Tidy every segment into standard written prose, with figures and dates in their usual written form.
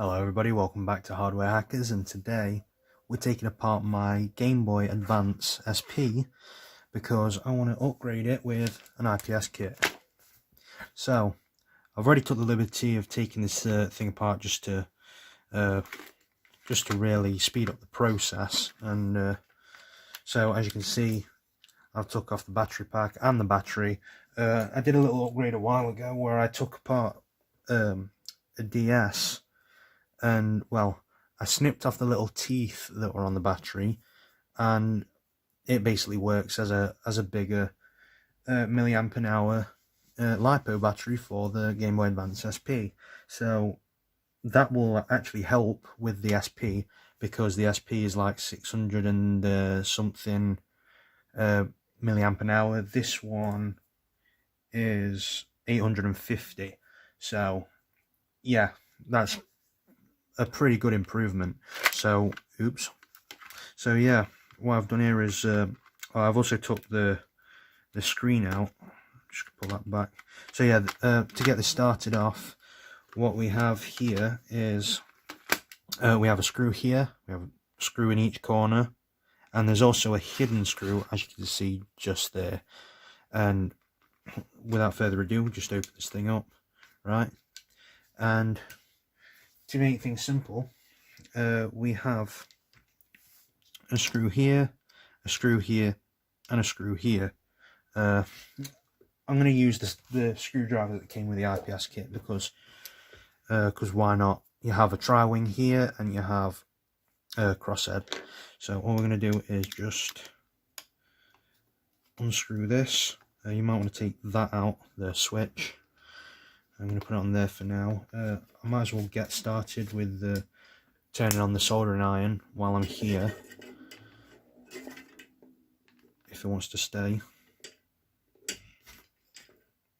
Hello everybody, welcome back to Hardware Hackers, and today we're taking apart my Gameboy Advance SP because I want to upgrade it with an IPS kit. So I've already took the liberty of taking this thing apart just to really speed up the process, and so as you can see I've took off the battery pack and the battery. I did a little upgrade a while ago where I took apart a DS. And well, I snipped off the little teeth that were on the battery, and it basically works as a bigger milliamp an hour LiPo battery for the Game Boy Advance SP. So that will actually help with the SP, because the SP is like 600 and something milliamp an hour. This one is 850. So yeah, that's a pretty good improvement. So yeah, what I've done here is I've also took the screen out. Just pull that back. So yeah, to get this started off, what we have here is we have a screw here, we have a screw in each corner, and there's also a hidden screw, as you can see just there. And without further ado, just open this thing up, right? And to make things simple, we have a screw here, a screw here, and a screw here. I'm going to use the screwdriver that came with the IPS kit because why not? You have a tri-wing here and you have a crosshead. So all we're going to do is just unscrew this. You might want to take that out, the switch. I'm going to put it on there for now. I might as well get started with turning on the soldering iron while I'm here, if it wants to stay.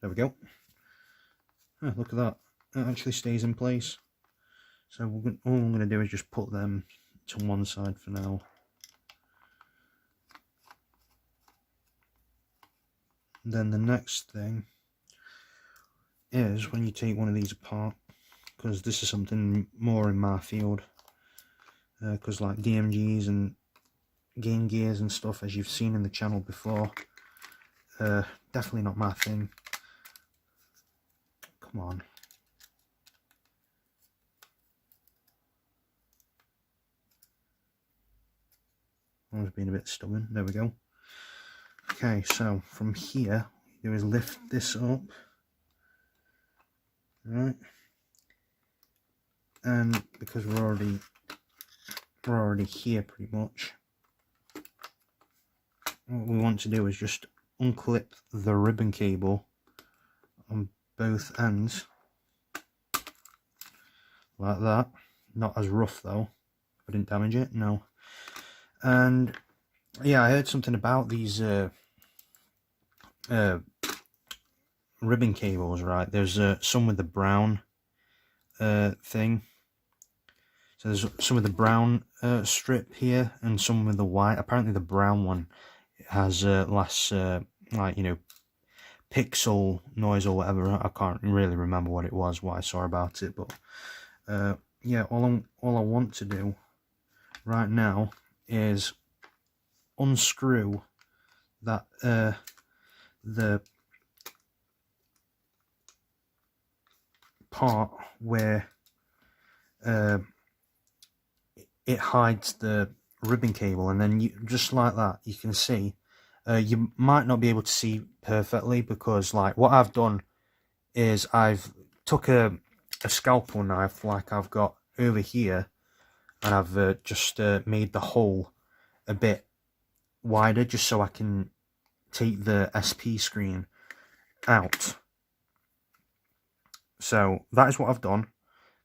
There we go. Oh, look at that. It actually stays in place. So all I'm going to do is just put them to one side for now. And then the next thing is when you take one of these apart, because this is something more in my field, because like DMGs and Game Gears and stuff, as you've seen in the channel before, definitely not my thing. Come on. I was being a bit stubborn. There we go. Okay, so from here, what you do is lift this up, right? And because we're already here pretty much, what we want to do is just unclip the ribbon cable on both ends like that. Not as rough though. I didn't damage it, no. And yeah, I heard something about these ribbon cables, right? There's some with the brown thing. So there's some with the brown strip here and some with the white. Apparently the brown one has less like, you know, pixel noise or whatever. I can't really remember what it was, what I saw about it, but yeah, all I want to do right now is unscrew that the part where it hides the ribbon cable, and then you just like that, you can see. You might not be able to see perfectly, because like what I've done is I've took a scalpel knife like I've got over here, and I've just made the hole a bit wider just so I can take the SP screen out. So that is what I've done.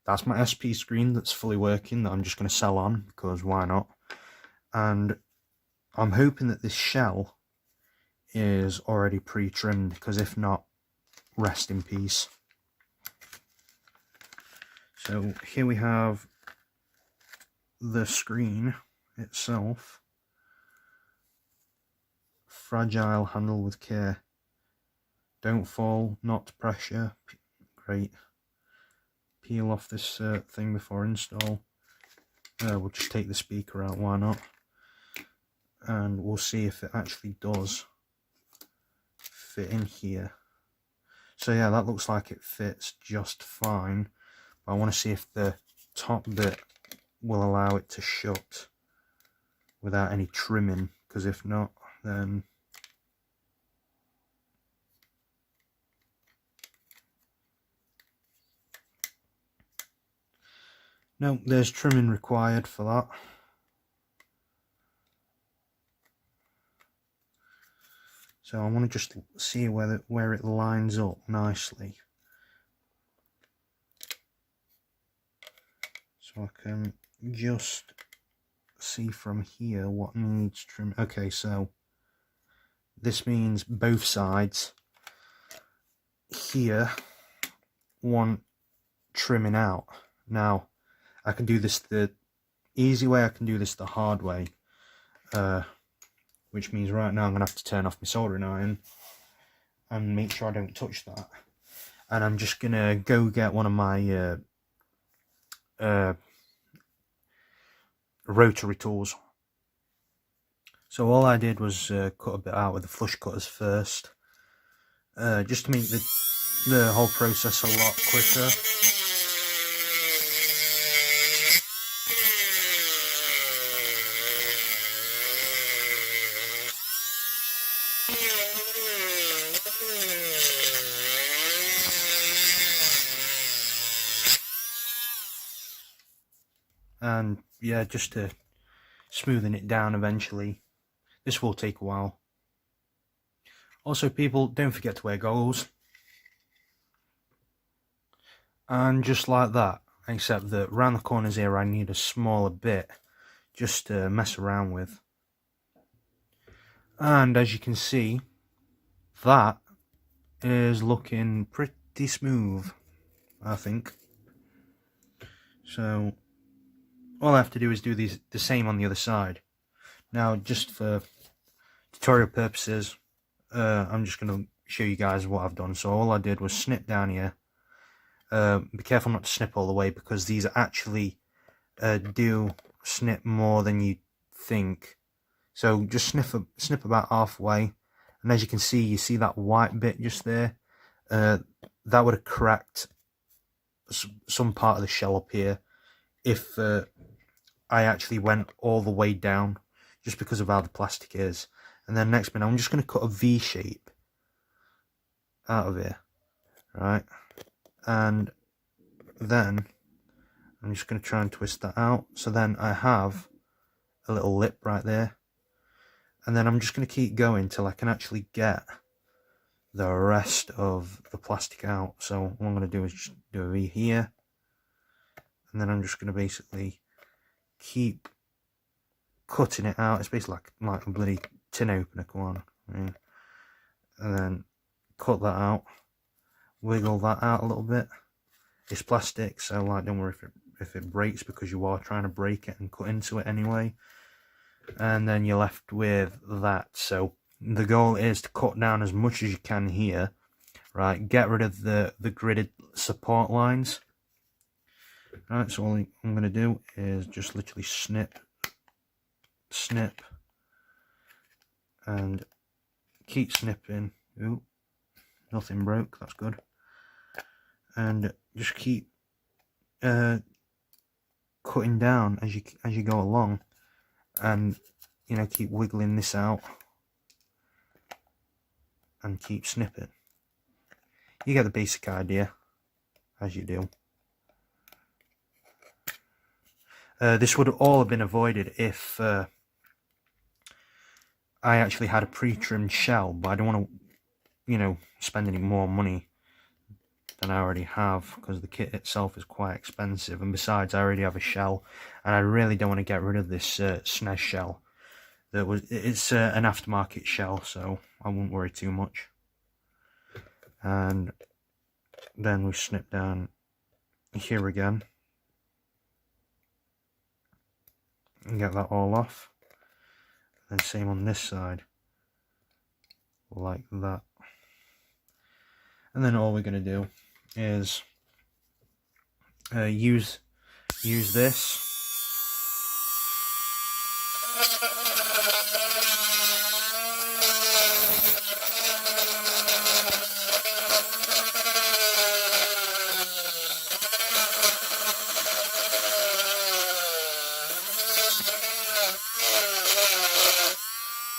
That's my SP screen that's fully working, that I'm just going to sell on, because why not? And I'm hoping that this shell is already pre-trimmed, because if not, rest in peace. So here we have the screen itself. Fragile, handle with care. Don't fall, not pressure. Great. peel off this thing before install. We'll just take the speaker out, why not? And we'll see if it actually does fit in here. So yeah, that looks like it fits just fine. But I want to see if the top bit will allow it to shut without any trimming, because if not, then no, there's trimming required for that. So I want to just see where it lines up nicely, so I can just see from here what needs trim. Okay, so this means both sides here want trimming out. Now I can do this the easy way, I can do this the hard way, which means right now I'm going to have to turn off my soldering iron and make sure I don't touch that. And I'm just going to go get one of my rotary tools. So all I did was cut a bit out with the flush cutters first, just to make the whole process a lot quicker. And yeah, just to smoothing it down eventually. This will take a while. Also, people, don't forget to wear goggles. And just like that, except that around the corners here I need a smaller bit just to mess around with. And as you can see, that is looking pretty smooth, I think. So all I have to do is do the same on the other side. Now, just for tutorial purposes, I'm just going to show you guys what I've done. So all I did was snip down here. Be careful not to snip all the way, because these actually do snip more than you think. So just snip about halfway, and as you can see, you see that white bit just there. That would have cracked some part of the shell up here if I actually went all the way down, just because of how the plastic is. And then next minute, I'm just going to cut a V shape out of here, right? And then I'm just going to try and twist that out. So then I have a little lip right there. And then I'm just going to keep going till I can actually get the rest of the plastic out. So what I'm going to do is just do a V here. And then I'm just going to basically keep cutting it out. It's basically like a bloody tin opener, come on. Yeah. And then cut that out. Wiggle that out a little bit. It's plastic, so like, don't worry if it breaks, because you are trying to break it and cut into it anyway. And then you're left with that. So the goal is to cut down as much as you can here, right? Get rid of the gridded support lines. Right, so all I'm going to do is just literally snip, and keep snipping. Ooh, nothing broke, that's good. And just keep cutting down as you go along, and you know, keep wiggling this out and keep snipping. You get the basic idea as you do. This would all have been avoided if I actually had a pre-trimmed shell, but I don't want to, you know, spend any more money than I already have, because the kit itself is quite expensive, and besides I already have a shell, and I really don't want to get rid of this SNES shell. It's an aftermarket shell, so I won't worry too much. And then we snip down here again and get that all off, and same on this side, like that. And then all we're going to do is use this.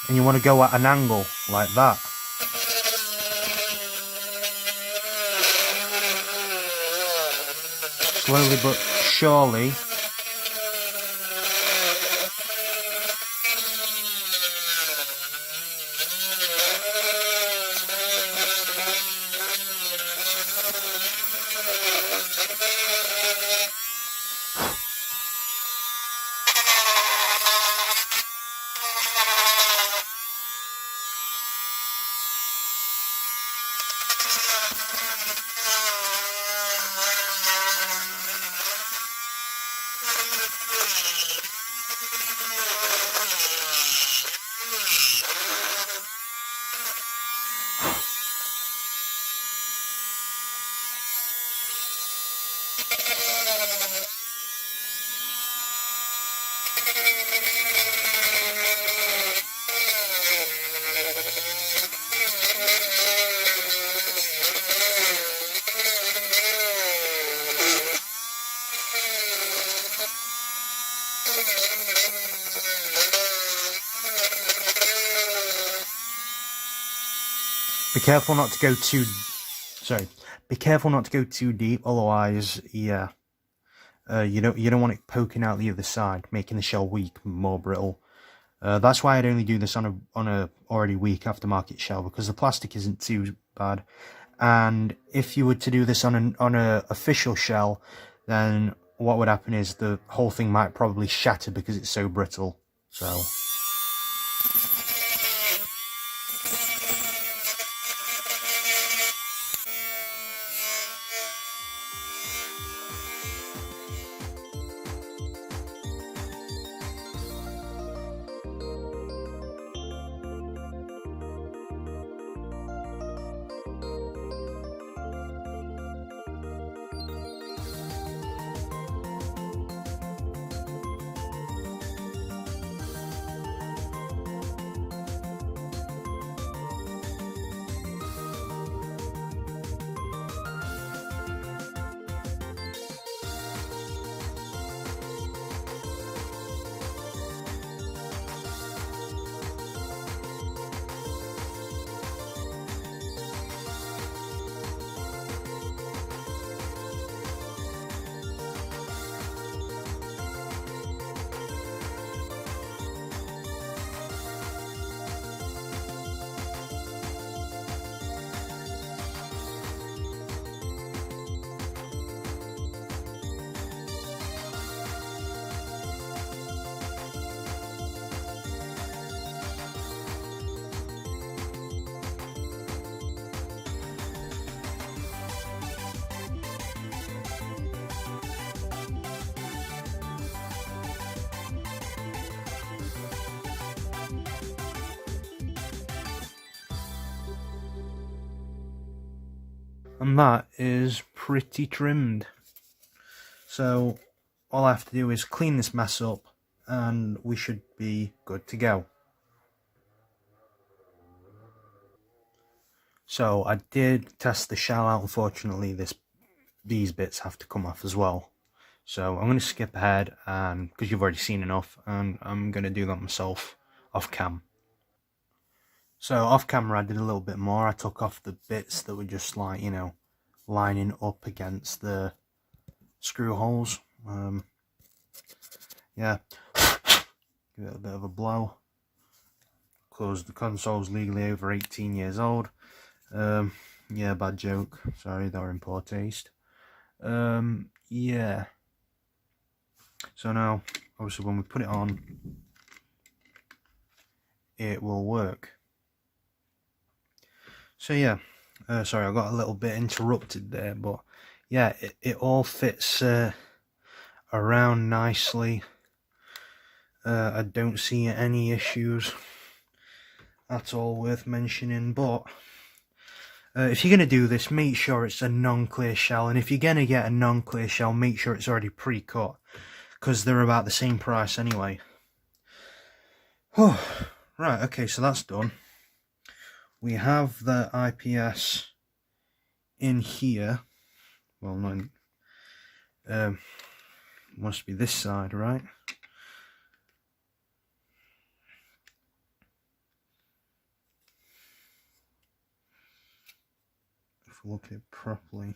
And you want to go at an angle like that. Slowly but surely. Be careful not to go too. Be careful not to go too deep. Otherwise, yeah, you don't want it poking out the other side, making the shell weak, more brittle. That's why I'd only do this on a already weak aftermarket shell, because the plastic isn't too bad. And if you were to do this on a official shell, then what would happen is the whole thing might probably shatter because it's so brittle. So. And that is pretty trimmed. So all I have to do is clean this mess up and we should be good to go. So I did test the shell out. Unfortunately, these bits have to come off as well. So I'm going to skip ahead, and because you've already seen enough, and I'm going to do that myself off cam. So off camera I did a little bit more. I took off the bits that were just like, you know, lining up against the screw holes. Yeah, give it a bit of a blow. Close the console's legally over 18 years old. Yeah, bad joke. Sorry, they were in poor taste. Yeah. So now, obviously, when we put it on, it will work. So yeah, sorry, I got a little bit interrupted there, but yeah, it all fits around nicely. I don't see any issues at all worth mentioning, but If you're going to do this, make sure it's a non-clear shell, and if you're going to get a non-clear shell, make sure it's already pre-cut, because they're about the same price anyway. Oh, right, okay, so that's done. We have the IPS in here. Well, not must be this side, right? If we look at it properly,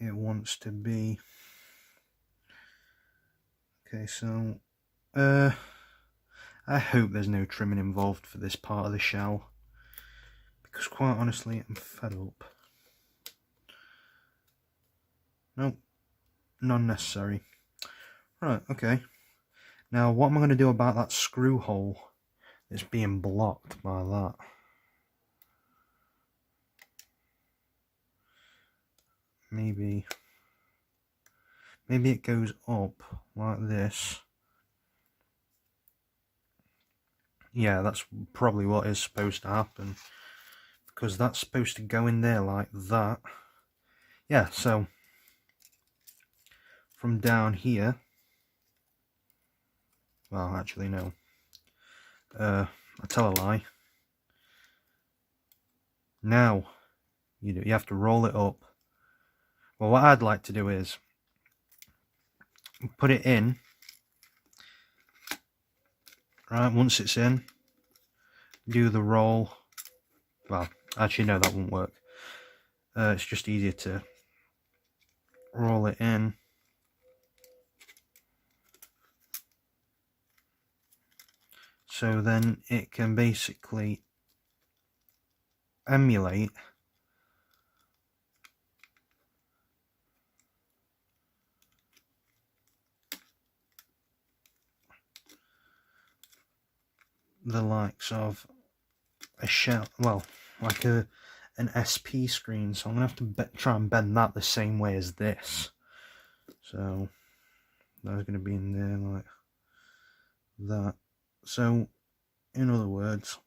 it wants to be. Okay, so I hope there's no trimming involved for this part of the shell, because quite honestly I'm fed up. Nope, none necessary. Right, okay. Now what am I going to do about that screw hole that's being blocked by that? Maybe it goes up like this. Yeah, that's probably what is supposed to happen, because that's supposed to go in there like that. Yeah, so from down here, well, actually no, I tell a lie. Now you have to roll it up. Well, what I'd like to do is put it in. Right, once it's in, do the roll. Well, actually no, that won't work. It's just easier to roll it in. So then it can basically emulate the likes of a shell, well, like an SP screen. So I'm gonna have to try and bend that the same way as this. So that's gonna be in there like that. So in other words,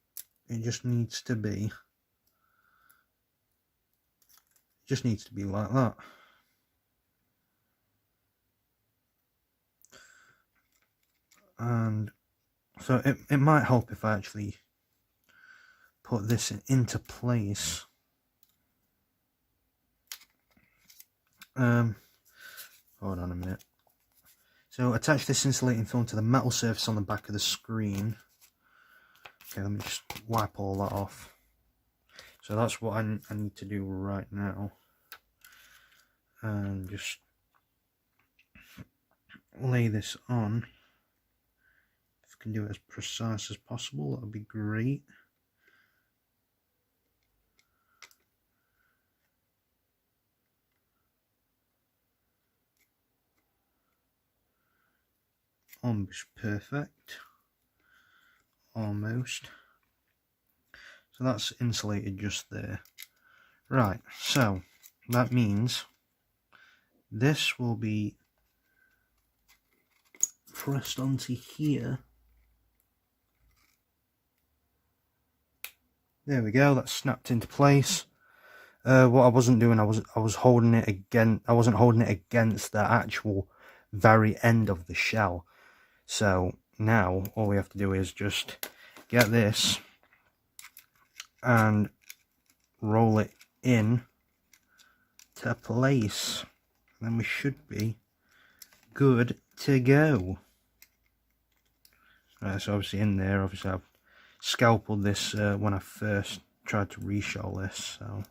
it just needs to be like that. And so it might help if I actually put this into place. Hold on a minute. So attach this insulating film to the metal surface on the back of the screen. Okay, let me just wipe all that off. So that's what I need to do right now. And just lay this on. If I can do it as precise as possible, that would be great. Almost perfect. Almost. So that's insulated just there. Right, so that means this will be pressed onto here. There we go, that's snapped into place. What I wasn't doing, I was holding it again. I wasn't holding it against the actual very end of the shell. So now all we have to do is just get this and roll it in to place. Then we should be good to go. Right, so obviously in there, obviously I've scalpeled this when I first tried to reshell this, so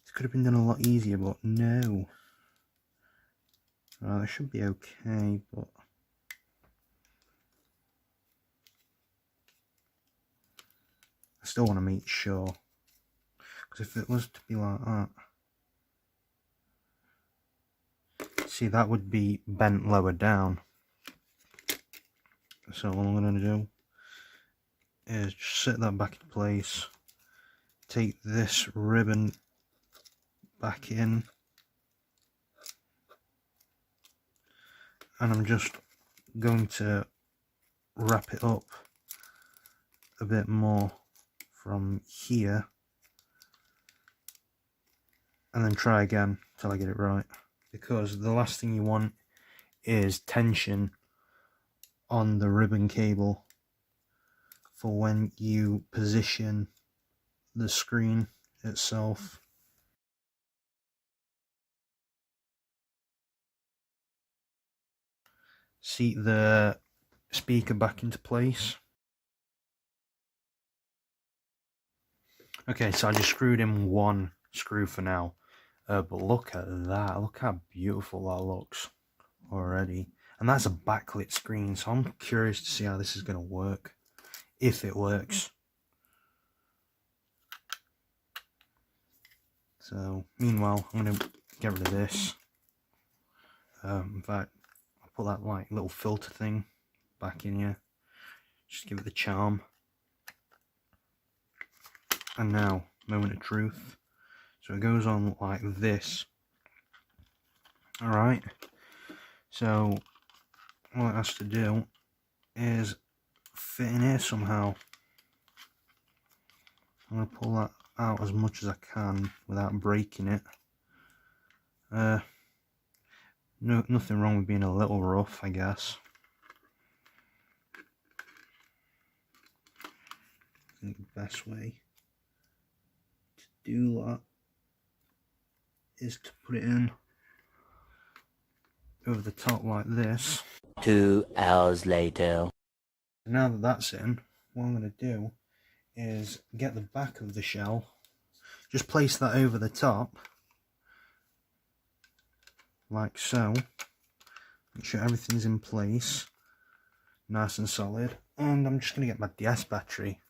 it could have been done a lot easier, but no. Well, it should be okay, but I still want to make sure, because if it was to be like that, see, that would be bent lower down. So all I'm going to do is just set that back in place, take this ribbon back in, and I'm just going to wrap it up a bit more from here, and then try again till I get it right, because the last thing you want is tension on the ribbon cable for when you position the screen itself. Seat the speaker back into place. Okay, so I just screwed in one screw for now, but look at that, look how beautiful that looks already. And that's a backlit screen, so I'm curious to see how this is going to work, if it works. So meanwhile, I'm going to get rid of this. In fact, I'll put that like little filter thing back in here, just give it the charm. And now, moment of truth. So it goes on like this. Alright, so what it has to do is fit in here somehow. I'm going to pull that out as much as I can without breaking it. Nothing wrong with being a little rough, I guess. I think the best way to do that is to put it in over the top like this. 2 hours later. Now that that's in, what I'm going to do is get the back of the shell, just place that over the top like so, make sure everything's in place nice and solid, and I'm just going to get my DS battery,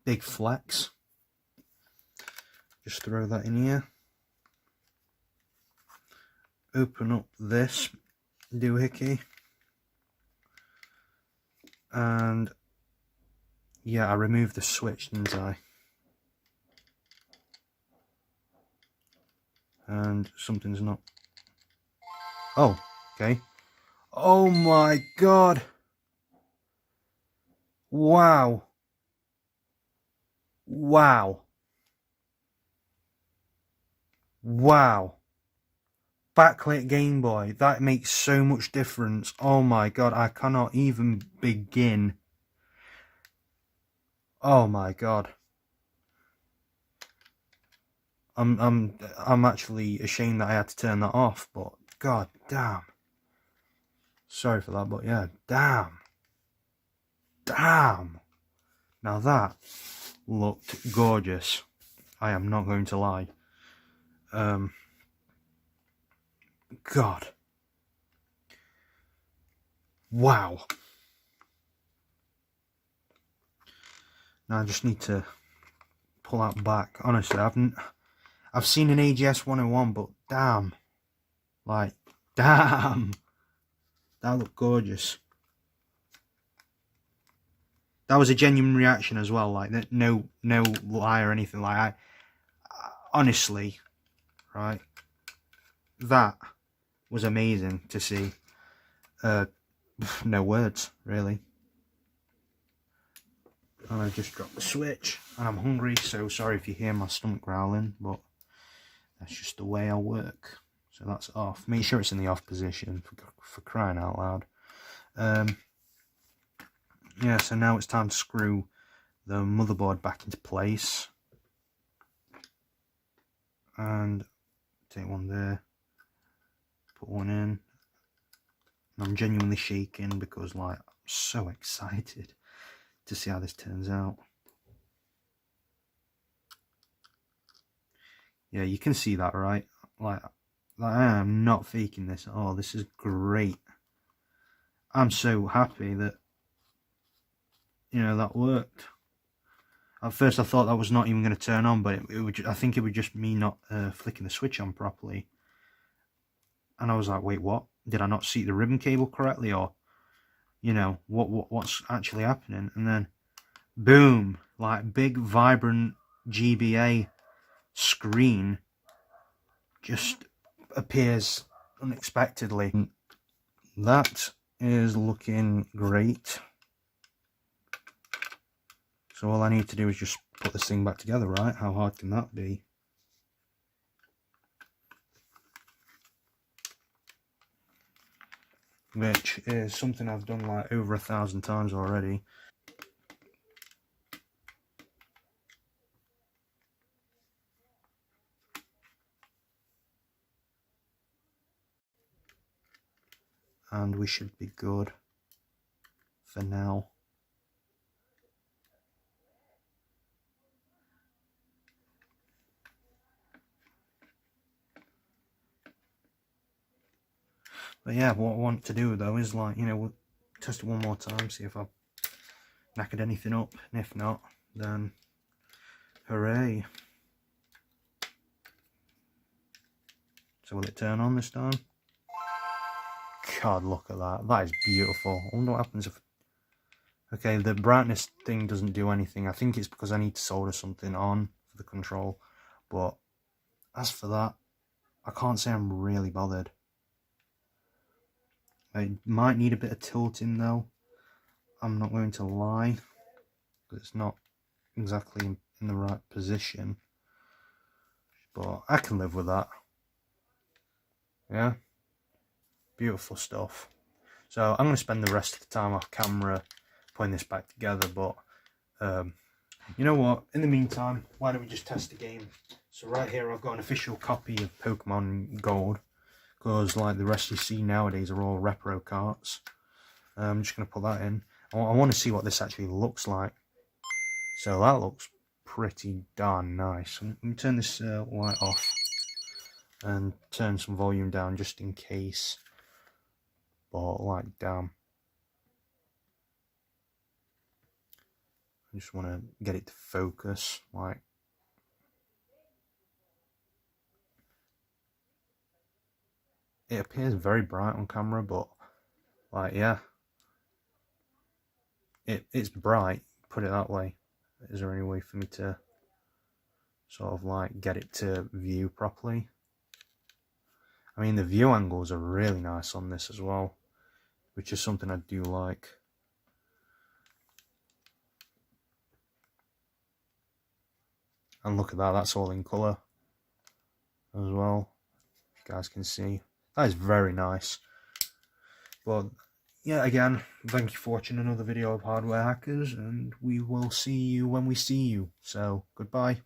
big flex, just throw that in here, open up this doohickey, and yeah, I removed the switch, didn't I? And something's not. Oh, okay. Oh my god! Wow! Wow! Wow! Backlit Game Boy, that makes so much difference. Oh my god, I cannot even begin. Oh my god. I'm actually ashamed that I had to turn that off, but god damn. Sorry for that, but yeah, damn. Damn. Now that looked gorgeous. I am not going to lie. God. Wow. Now I just need to pull that back. Honestly, I've seen an AGS 101, but damn. Like, damn. That looked gorgeous. That was a genuine reaction as well. Like, no lie or anything. Like, I honestly, right, that was amazing to see. No words, really. And I just dropped the switch, and I'm hungry, so sorry if you hear my stomach growling, but that's just the way I work. So that's off. Make sure it's in the off position, for crying out loud. Yeah, so now it's time to screw the motherboard back into place. And take one there, put one in. I'm genuinely shaking because, like, I'm so excited to see how this turns out. Yeah, you can see that, right? Like I am not faking this at all. This is great. I'm so happy that, you know, that worked. At first I thought that was not even going to turn on, but it would. I think it would just me not flicking the switch on properly. And I was like, wait, what? Did I not see the ribbon cable correctly, or, you know, what's actually happening? And then, boom, like big vibrant GBA screen just appears unexpectedly. That is looking great. So all I need to do is just put this thing back together, right? How hard can that be? Which is something I've done like over 1,000 times already. And we should be good for now. But yeah, what I want to do though is, like, you know, we'll test it one more time, see if I've knackered anything up, and if not, then hooray. So will it turn on this time? God, look at that. That is beautiful. I wonder what happens if... Okay, the brightness thing doesn't do anything. I think it's because I need to solder something on for the control. But as for that, I can't say I'm really bothered. I might need a bit of tilting though. I'm not going to lie, because it's not exactly in the right position. But I can live with that. Yeah, beautiful stuff. So I'm going to spend the rest of the time off camera putting this back together, but you know what, in the meantime, why don't we just test the game? So right here I've got an official copy of Pokemon Gold, because like the rest you see nowadays are all repro carts. I'm just going to put that in. I want to see what this actually looks like. So that looks pretty darn nice. Let me turn this light off and turn some volume down just in case. But like, damn, I just want to get it to focus. Like, it appears very bright on camera, but like, yeah, it's bright, put it that way. Is there any way for me to sort of like get it to view properly? I mean, the view angles are really nice on this as well, which is something I do like. And look at that, that's all in colour as well. You guys can see. That is very nice. But yeah, again, thank you for watching another video of Hardware Hackers, and we will see you when we see you. So, goodbye.